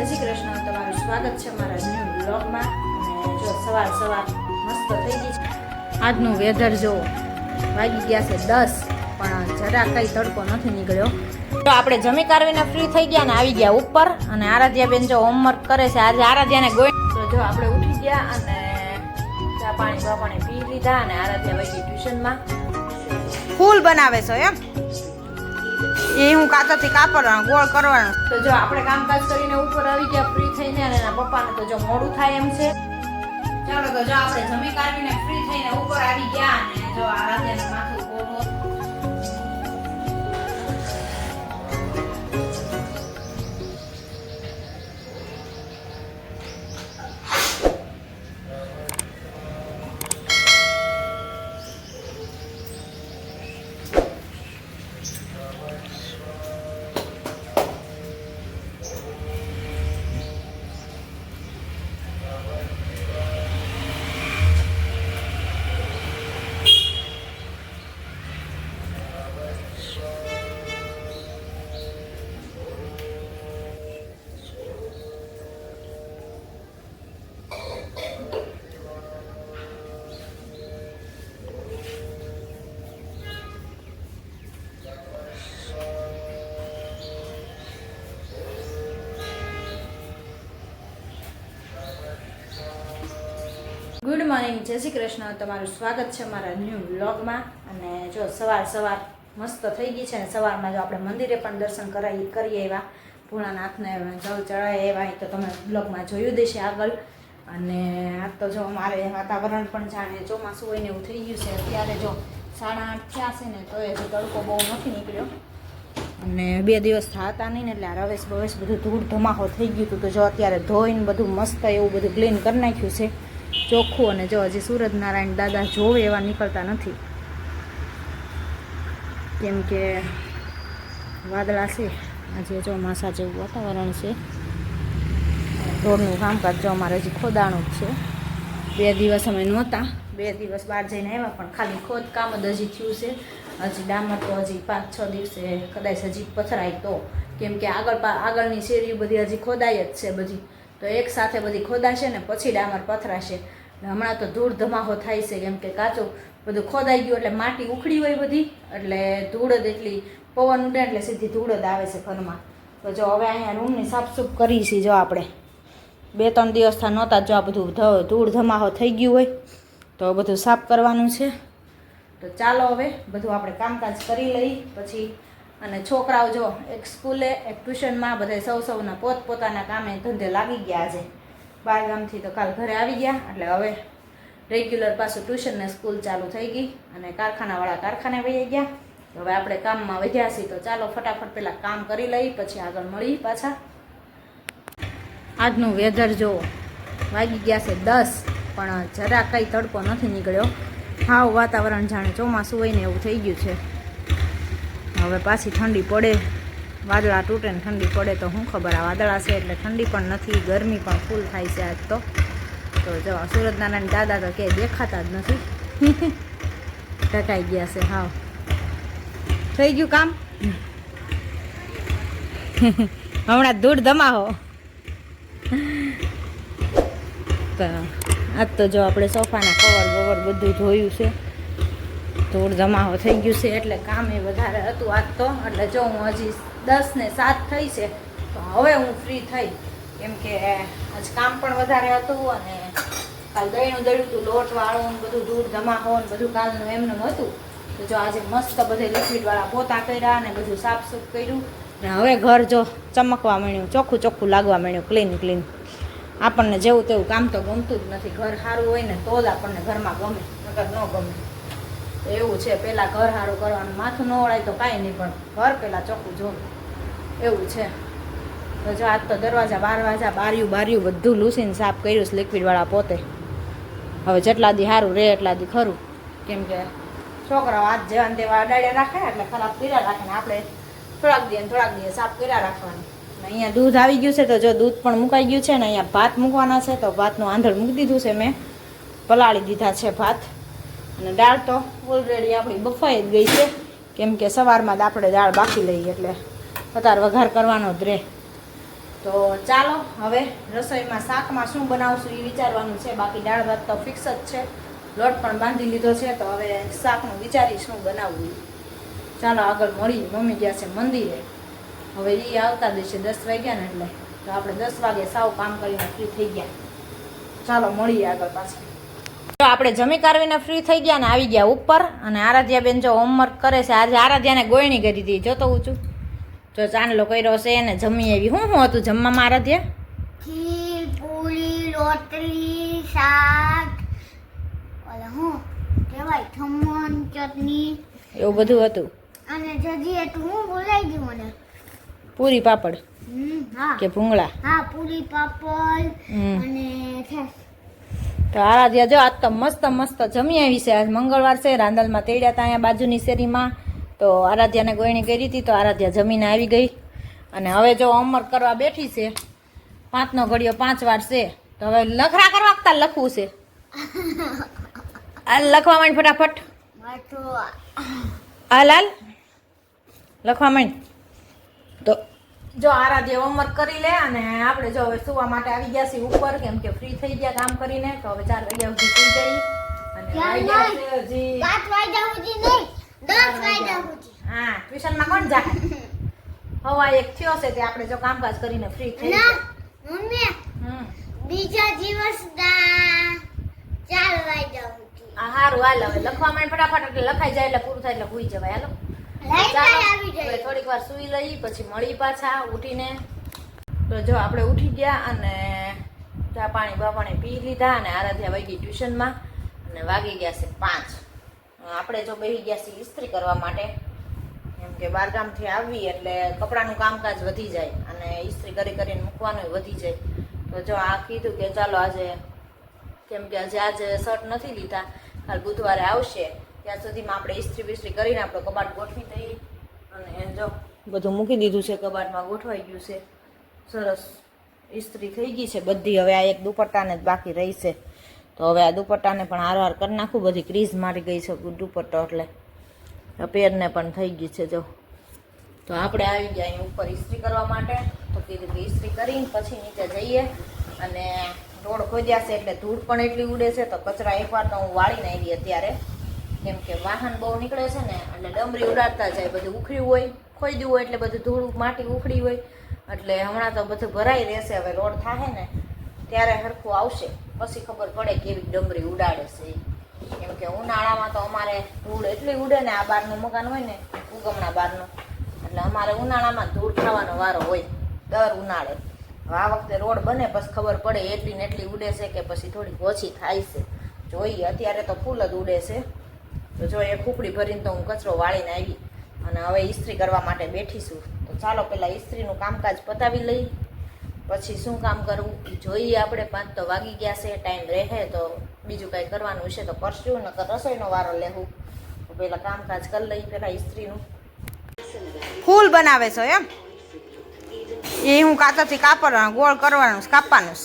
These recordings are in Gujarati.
શ્રી કૃષ્ણ, તમારું સ્વાગત છે મારા ન્યૂ બ્લોગમાં। અને જો સવાર મસ્ત થઈ ગઈ છે। આજનું વેધર જો વાગી ગયા છે 10, પણ જરા કઈ તડકો નથી નીકળ્યો। તો આપણે જમી કારવીને ફ્રી થઈ ગયા ને આવી ગયા ઉપર, અને આરાધ્યા બેન જો હોમવર્ક કરે છે। આજે આરાધ્યાને ગોઈ તો જો આપણે ઉઠી ગયા અને ચા પાણી પી લીધા, અને આરાધ્યા વહી ગઈ ટ્યુશનમાં। ફૂલ બનાવે છે એમ, એ હું કાતરથી કાપડવાનો ગોળ કરવાનો। તો જો આપણે કામકાજ કરીને ઉપર આવી ગયા ફ્રી થઈને, અને એના પપ્પાને તો જો મોડું થાય એમ છે। ચાલો તો જો આપણે જમી કાઢીને ફ્રી થઈને ઉપર આવી ગયા, અને જો આરાધ્યાને માથું ગોળો ગુડ મોર્નિંગ, જય શ્રી કૃષ્ણ, તમારું સ્વાગત છે મારા ન્યૂ બ્લોગમાં। અને જો સવાર મસ્ત થઈ ગઈ છે, ને સવારમાં જો આપણે મંદિરે પણ દર્શન કરી આવ્યા, ભોળાનાથને જળ ચડાવી આવ્યા, તો તમે બ્લોગમાં જોયું દેશે આગળ। અને આ તો જો મારે વાતાવરણ પણ જાણે ચોમાસું હોય ને એવું થઈ ગયું છે। અત્યારે જો 8:30 થયા છે ને, તો એ જો તડકો બહુ નથી નીકળ્યો, અને 2 દિવસ થતા નહીં ને, એટલે આ રવેશ બધું ધૂળ ધમાહો થઈ ગયું હતું। તો જો અત્યારે ધોઈને બધું મસ્ત એવું બધું ક્લીન કરી નાખ્યું છે ચોખ્ખું। અને જો હજી સૂરજનારાયણ દાદા જોવે એવા નીકળતા નથી, કેમ કે વાદળા છે આજે, જો માસા જેવું વાતાવરણ છે। રોડનું કામકાજ જો અમારે હજી ખોદાણું જ છે। 2 દિવસ અમે નહોતા, 2 દિવસ બહાર જઈને આવ્યા, પણ ખાલી ખોદકામ જ હજી થયું છે। હજી ડામર તો હજી 5-6 દિવસે કદાચ હજી પથરાય તો, કેમ કે આગળની શેરીઓ બધી હજી ખોદાય જ છે બધી, તો એક સાથે બધી ખોદાશે ને પછી ડામર પથરાશે। હમણાં તો ધૂળ ધમાહો થાય છે, કેમ કે કાચું બધું ખોદાઈ ગયું, એટલે માટી ઉખડી હોય બધી, એટલે ધૂળ જ એટલી પવન ઉડે એટલે સીધી ધૂળ જ આવે છે ઘરમાં। તો જો હવે અહીંયા રૂમની સાફસૂફ કરી છે, જો આપણે 2-3 દિવસથી નહોતા, જો આ બધું ધૂળ ધમાહો થઈ ગયું હોય તો બધું સાફ કરવાનું છે। તો ચાલો હવે બધું આપણે કામકાજ કરી લઈ પછી। અને છોકરાઓ જો એક સ્કૂલે એક ટ્યુશનમાં, બધા સૌના પોતપોતાના કામે ધંધે લાગી ગયા। આજે 12 ગામથી તો કાલ ઘરે આવી ગયા, એટલે હવે રેગ્યુલર પાછું ટ્યુશન ને સ્કૂલ ચાલુ થઈ ગઈ, અને કારખાનાવાળા કારખાને વહી ગયા। હવે આપણે કામમાં વધ્યા છીએ, તો ચાલો ફટાફટ પહેલાં કામ કરી લઈ, પછી આગળ મળી પાછા। આજનું વેધર જો વાગી ગયા છે 10, પણ જરા કંઈ તડકો નથી નીકળ્યો। હાવ વાતાવરણ જાણે ચોમાસું હોય ને એવું થઈ ગયું છે। હવે પાછી ઠંડી પડે, વાદળા તૂટે ને ઠંડી પડે તો શું ખબર। આ વાદળા છે એટલે ઠંડી પણ નથી, ગરમી પણ ફૂલ થાય છે આજ તો જો સૂરજનારાયણ દાદા તો ક્યાંય દેખાતા જ નથી, ઢકાઈ ગયા છે હાવ। થઈ ગયું કામ, હમણાં ધૂળ ધમાહો। તો આજ તો જો આપણે સોફાના કવર બધું ધોયું છે, ધૂળ ધમાહો થઈ ગયું છે, એટલે કામ એ વધારે હતું આજ તો। એટલે જો હું હજી 10 ને 7 થઈ છે, તો હવે હું ફ્રી થઈ, કેમ કે આજ કામ પણ વધારે હતું, અને કાલ દહીંનું દળ્યું હતું, લોટ વાળું બધું ધૂળ ધમાહો ને બધું કાલનું એમનું હતું। તો જો આજે મસ્ત બધે લિક્વિડવાળા પોતા કર્યા ને બધું સાફસૂફ કર્યું, ને હવે ઘર જો ચમકવા માંડ્યું, ચોખ્ખું લાગવા માંડ્યું, ક્લીન। આપણને જેવું તેવું કામ તો ગમતું જ નથી, ઘર સારું હોય ને તો જ આપણને ઘરમાં ગમે, નકર ન ગમે એવું છે। પહેલાં ઘર સારું કરવાનું, માથું ન ઓળાય તો કાંઈ નહીં, પણ ઘર પહેલાં ચોખ્ખું જોવું એવું છે। તો જો આજ તો દરવાજા બારીયું બધું લૂસીને સાફ કર્યું છે લિક્વિડવાળા પોતે। હવે જેટલા દી સારું રહે એટલા દી ખરું, કેમ કે છોકરાઓ હાથ જેવા ને તેવા અડાડ્યા રાખે એટલે ખરાબ કર્યા રાખે, ને આપણે થોડાક દી સાફ કર્યા રાખવાનું। અહીંયા દૂધ આવી ગયું છે, તો જો દૂધ પણ મુકાઈ ગયું છે, ને અહીંયા ભાત મૂકવાના છે, તો ભાતનું આંધણ મૂકી દીધું છે મેં, પલાળી દીધા છે ભાત। અને દાળ તો ઓલરેડી આપણી બફાઈ જ ગઈ છે, કેમ કે સવારમાં જ આપણે દાળ બાફી લઈએ, એટલે અત્યારે વઘાર કરવાનો જ રહે। તો તો ચાલો હવે રસોઈમાં શાકમાં શું બનાવશું એ વિચારવાનું છે. બાકી દાળ ભાત તો ફિક્સ જ છે, લોટ પણ બાંધી લીધો છે. તો હવે શાકનું વિચારી શું બનાવવું. ચાલો આગળ મળીએ. મમ્મી ગયા છે મંદિરે, હવે એ આવતા દેશે 10 વાગ્યા ને એટલે. તો આપણે 10 વાગે સાવ કામ કરીને ફ્રી થઈ ગયા. ચાલો મળીએ આગળ પાછળ. તો આપણે જમી કારવીને ફ્રી થઈ ગયા ને આવી ગયા ઉપર. અને આરાધ્યાબેન જો હોમવર્ક કરે છે. આજે આરાધ્યાને ગોયણી કરી હતી, જોતો હું છું. જો ચાંદલો કર્યો છે ને જમી આવી. શું હતું જમવામાં આરાધ્યા? ખીર, પૂરી, રોટલી, શાક, ઓલા હું કહેવાય ખમણ, ચટણી, એવું બધું હતું. અને જજી હતું હું ભૂલાઈ ગયું મને. પૂરી પાપડ હા કે ભૂંગળા? હા, પૂરી પાપડ અને છાશ. તો આરાધ્યા જો આજ તો મસ્ત મસ્ત જમી આવી છે. આજ મંગળવાર છે, રાંદલમાં તેડ્યા હતા અહીંયા બાજુની શેરીમાં. તો આરાધ્યાને ગોયણી કરી હતી, તો આરાધ્યા જમીને આવી ગઈ. અને હવે જો હોમવર્ક કરવા બેઠી છે. 5નો ઘડિયો 5 વાર છે. તો હવે લખરા કરવા વખતે લખવું છે. આ લખવા માંડ ફટાફટ. હાલ હાલ લખવા માંડ. તો જો આરાધ્યા હોમવર્ક કરી લે. અને આપણે જો હવે સુવા માટે આવી ગયા છીએ ઉપર, કેમ કે ફ્રી થઈ ગયા કામ કરીને. તો હવે 4 વાગ્યા સુધી સુઈ જઈ. અને વાગ્યા છે હજી 5 વાગ્યા સુધી નહીં, 10 વાગ્યા સુધી. હા, ટ્યુશનમાં કોણ જાય? હવા 1 થયો છે તે આપણે જો કામકાજ કરીને ફ્રી થઈ ના ગયા. મમ્મી, બીજા દિવસના 4 વાગ્યા સુધી. આ હારું હાલ હવે લખવા માંડ ફટાફટ, એટલે લખાઈ જાય એટલે પૂરું થાય એટલે ભૂઈ જવાય. હાલો લાઈટ આવી હવે જાય. થોડીક વાર સુઈ લઈ, પછી મળી પાછા ઉઠીને. તો જો આપણે ઉઠી ગયા અને ચા પાણી પી લીધા. અને આરાધ્યા વહી ગઈ ટ્યુશનમાં. અને વાગી ગયા છે 5. આપણે જો બેસી ગયા છીએ ઇસ્ત્રી કરવા માટે, કેમ કે બહારગામથી આવી એટલે કપડાનું કામકાજ વધી જાય અને ઇસ્ત્રી કરીને મૂકવાનું વધી જાય. તો જો આ કીધું કે ચાલો આજે, કેમ કે આજે શર્ટ નથી લીધા, કાલ બુધવારે આવશે, ત્યાં સુધીમાં આપણે ઇસ્ત્રી બિસ્ત્રી કરીને આપણો કબાટ ગોઠવી દઈએ. અને જો બધું મૂકી દીધું છે, કબાટમાં ગોઠવાઈ ગયું છે સરસ. ઇસ્ત્રી થઈ ગઈ છે બધી. હવે આ એક દુપટ્ટાને જ બાકી રહી છે. તો હવે આ દુપટ્ટાને પણ હાર કરી નાખું. બધી ક્રીઝ મારી ગઈ છે દુપટ્ટો, એટલે પેરને પણ થઈ ગઈ છે. જો તો આપણે આવી ગયા અહીં ઉપર ઇસ્ત્રી કરવા માટે. તો કીધું કે ઇસ્ત્રી કરીને પછી નીચે જઈએ. અને રોડ ખોદ્યા છે એટલે ધૂળ પણ એટલી ઉડે છે. તો કચરા એકવાર તો હું વાળીને આવી અત્યારે, કેમ કે વાહન બહુ નીકળે છે ને એટલે ડમરી ઉડાડતા જાય. બધું ઉખડ્યું હોય, ખોદ્યું હોય એટલે બધું ધૂળ માટી ઉખડી હોય. એટલે હમણાં તો બધું ભરાઈ રહેશે. હવે રોડ થાય ને ત્યારે હરખું આવશે, પછી ખબર પડે કેવી ડમરી ઉડાડે છે. કેમ કે ઉનાળામાં તો અમારે ધૂળ એટલી ઉડે ને, આ બારનું મકાન હોય ને ઉગમણા બારનું, એટલે અમારે ઉનાળામાં ધૂળ ખાવાનો વારો હોય દર ઉનાળે. આ વખતે રોડ બને પછી ખબર પડે એટલી ને એટલી ઉડે છે કે પછી થોડીક ઓછી થાય છે. જોઈએ અત્યારે તો ફૂલ જ ઉડે છે. તો જો એ ખુપડી ભરીને તો હું કચરો વાળીને આવી. અને હવે ઇસ્ત્રી કરવા માટે બેઠીશું. તો ચાલો પહેલાં ઇસ્ત્રીનું કામકાજ પતાવી લઈ, પછી શું કામ કરવું જોઈએ આપણે. 5 તો વાગી ગયા છે. ટાઈમ રહે તો બીજું કાંઈ કરવાનું હશે તો કરશું, નકર રસોઈનો વારો લેવું. તો પહેલાં કામકાજ કરી લઈ. પહેલાં ઇસ્ત્રીનું ફૂલ બનાવે છે એમ, એ હું કાતરથી કાપડવાનું ગોળ કરવાનું કાપવાનું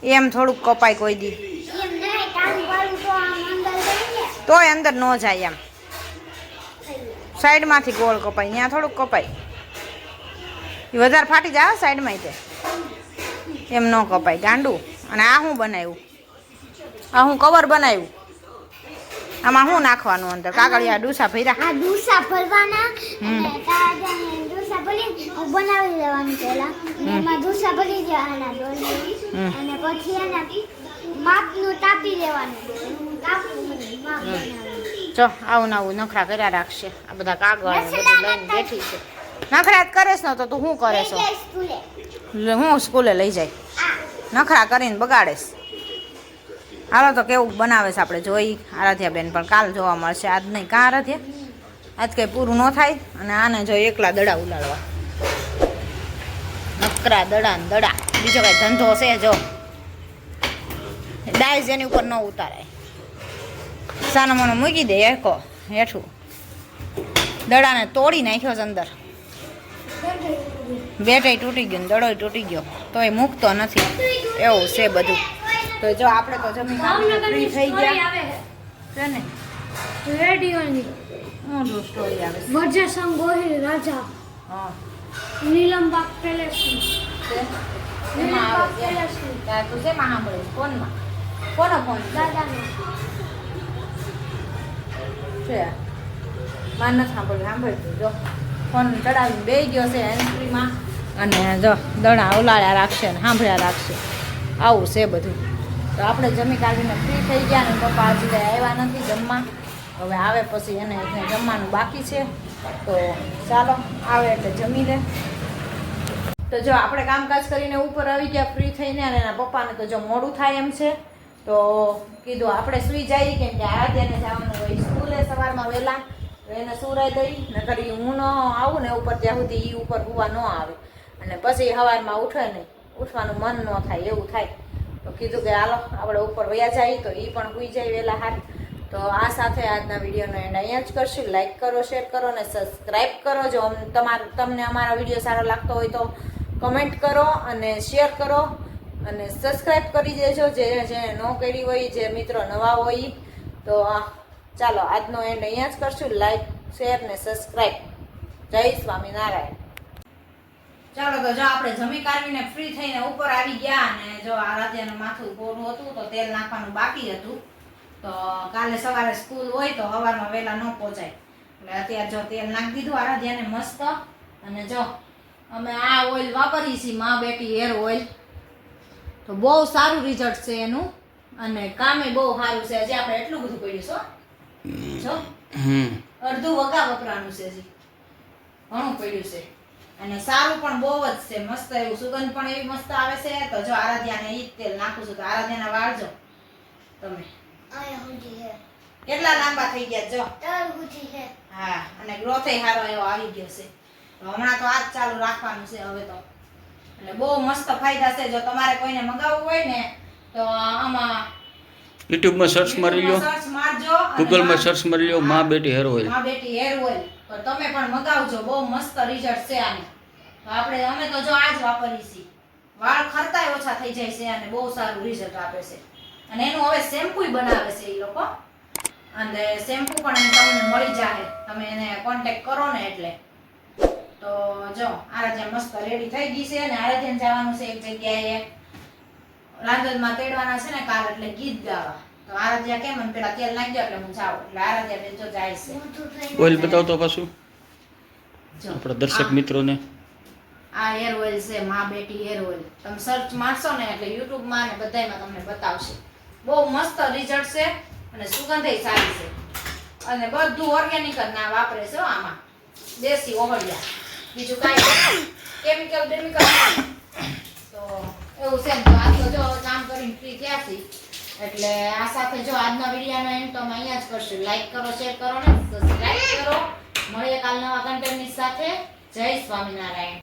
એમ. થોડુંક કપાય કોઈ દી તોય અંદર ન જાય એમ. સાઈડમાંથી ગોળ કપાય, ત્યાં થોડુંક કપાય. એ વધારે ફાટી જાય સાઈડમાં તે, એમ ન કપાય ગાંડું. અને આ શું બનાવ્યું? આ હું કવર બનાવ્યું. આમાં શું નાખવાનું અંદર? કાગળિયા ડૂસા ભર્યા. આ ડૂસા ભરવાના અને તાજાને ડૂસા ભરી બનાવી લેવાનું પહેલા. એમાં ડૂસા ભરી દેવાના ડોલી અને પછી એના માપનું તાપી દેવાનું. જો આવું આવું નખરા કર્યા રાખશે. આ બધા કાગળ બધું લઈને બેઠી છે. નખરા જ કરે છે ને તો તું શું કરે છો? હું સ્કૂલે લઈ જાય નખરા કરીને બગાડેશ. હાલો તો કેવું બનાવે છે આપણે જોઈ. આરાધ્યાબેન પણ કાલ જોવા મળશે, આજ નહીં. કાં આરાધ્યા? આજ કંઈ પૂરું ન થાય. અને આને જો એકલા દડા ઉલાડવા, નકરા દડા ને દડા. બીજો કાંઈ ધંધો છે? જો ડાયસ એની ઉપર ન ઉતારાય. સાનો મને મૂકી દે એકો હેઠું. દડાને તોડી નાખ્યો છે અંદર. બેટય તૂટી ગયું, દડોય તૂટી ગયો, તો એ મૂકતો નથી. એવું છે બધું. તો જો આપણે તો જમીન ફ્રી થઈ ગયા છે ને. રેડિયોની હું સ્ટોરી આવે વજ્રસંગ ગોહિલ રાજા. હા નીલમબાગ પેલેસ છે એમાં આવે છે ત્યાં તું શેમાં સાંભળે છે? ફોનમાં? કોનો ફોન છે? દાદાનો છે માર નથી સાંભળ્યું, સાંભળતું જો ફોન ચડાવીને બેસી ગયો છે હેન્ડફ્રીમાં અને જો દડા ઉલાળ્યા રાખશે ને સાંભળ્યા રાખશે, આવું છે બધું. તો આપણે જમી કાઢીને ફ્રી થઈ ગયા ને પપ્પા હજી કંઈ આવ્યા નથી જમવા. હવે આવે પછી એને જમવાનું બાકી છે, તો ચાલો આવે એટલે જમી લે. તો જો આપણે કામકાજ કરીને ઉપર આવી ગયા ફ્રી થઈને, અને એના પપ્પાને તો જો મોડું થાય એમ છે, તો કીધું આપણે સૂઈ જઈએ, કેમ કે આરાધ્યાને જવાનું હોય સ્કૂલે સવારમાં વહેલા, તો એને સુરાઈ દઈ નકર હું ન આવું ને ઉપર ત્યાં સુધી એ ઉપર હુવા ન આવે, અને પછી સવારમાં ઉઠે નહીં, ઉઠવાનું મન ન થાય એવું થાય. તો કીધું કે હાલો આપણે ઉપર વયા જઈએ, તો એ પણ સૂઈ જાય વહેલા હાથ. તો આ સાથે આજના વિડીયોનો એન્ડ અહીંયા જ કરશું. લાઈક કરો, શેર કરો અને સબસ્ક્રાઈબ કરો. જો તમને અમારો વિડીયો સારો લાગતો હોય તો કમેન્ટ કરો અને શેર કરો અને સબસ્ક્રાઈબ કરી દેજો જે ન કરી હોય, જે મિત્રો નવા હોય. તો ચાલો આજનો એન્ડ અહીંયા જ કરશું. લાઈક, શેર ને સબસ્ક્રાઈબ. જય સ્વામિનારાયણ. ચાલો તો જો આપણે જમી કાઢીને ફ્રી થઈને ઉપર આવી ગયા, અને જો આરાધ્યાનું માથું ગોળું હતું તો તેલ નાખવાનું બાકી હતું. તો કાલે સવારે સ્કૂલ હોય તો સવારમાં વહેલા ન પહોંચાય, એટલે અત્યારે જો તેલ નાખી દીધું આરાધ્યાને મસ્ત. અને જો અમે આ ઓઇલ વાપરીએ છીએ, મા બેટી હેર ઓઇલ. તો બહુ સારું રિઝલ્ટ છે એનું, અને કામે બહુ સારું છે. હજી આપણે એટલું બધું પડ્યું છો, જો અડધું વગા વપરાનું છે, હજી ઘણું પડ્યું છે. અને સારું પણ બહુ જ છે, મસ્ત એવું સુગંધ પણ એવી મસ્ત આવે છે. તો જો આરાધ્યાને ઈ જ તેલ નાખું છું. તો આરાધ્યાના વાળ જો તમે કેટલા લાંબા થઈ ગયા જો. હા, અને ગ્રોથ સારો એવો આવી ગયો છે. તો હમણાં તો આ જ ચાલુ રાખવાનું છે હવે તો. એટલે બહુ મસ્ત ફાયદા છે. જો તમારે કોઈને મગાવવું હોય ને તો આમાં યુટ્યુબમાં સર્ચ મારી લો, સર્ચ મારજો, ગૂગલમાં સર્ચ મારી લો મા બેટી હેર ઓઇલ. મા બેટી હેર ઓઇલ. તો તમે પણ મગાવજો, બહુ મસ્ત રિઝલ્ટ છે આનું. તો અમે તો જો આ જ વાપરીએ છીએ. વાળ ખરતાય ઓછા થઈ જાય છે અને બહુ સારું રિઝલ્ટ આપે છે. અને એનું હવે શેમ્પૂ બનાવે છે એ લોકો, અને શેમ્પૂ પણ તમને મળી જાય, તમે એને કોન્ટેક્ટ કરો ને એટલે. તો જો આરાધ્યા મસ્ત રેડી થઈ ગઈ છે, અને આરાધ્યાને જવાનું છે એક જગ્યાએ રાંધણમાં તેડવાના છે ને કાલ, એટલે ગીત ગાવા. તો આરાધ્યા કેમ મને પેલા તેલ નાખી દો એટલે હું જાઉં, એટલે આરાધ્યા બેન જો જાય છે. ઓઇલ બતાવતો પાછું જો આપણા દર્શક મિત્રોને. આ હેર ઓઇલ છે મા બેટી હેર ઓઇલ. તમે સર્ચ મારશો ને એટલે યુટ્યુબમાં ને બધાયમાં તમને બતાવશે. બહુ મસ્ત રિઝલ્ટ છે અને સુગંધય સારી છે, અને બધું ઓર્ગેનિક જ ના વાપરે છે આમાં, દેશી ઓહળિયા, બીજું કાંઈ કેમિકલ બેમિકલ. તો એવું છે ને. તો આ તો જો કામ કરીને ફ્રી થયા છીએ, એટલે આ સાથે જો આજના વિડીયોનો એન્ડ તો અમે અહીંયા જ કરશું. લાઈક કરો, શેર કરો ને સબસ્ક્રાઈબ કરો. મળીએ કાલ નવા કન્ટેન્ટની સાથે. જય સ્વામિનારાયણ.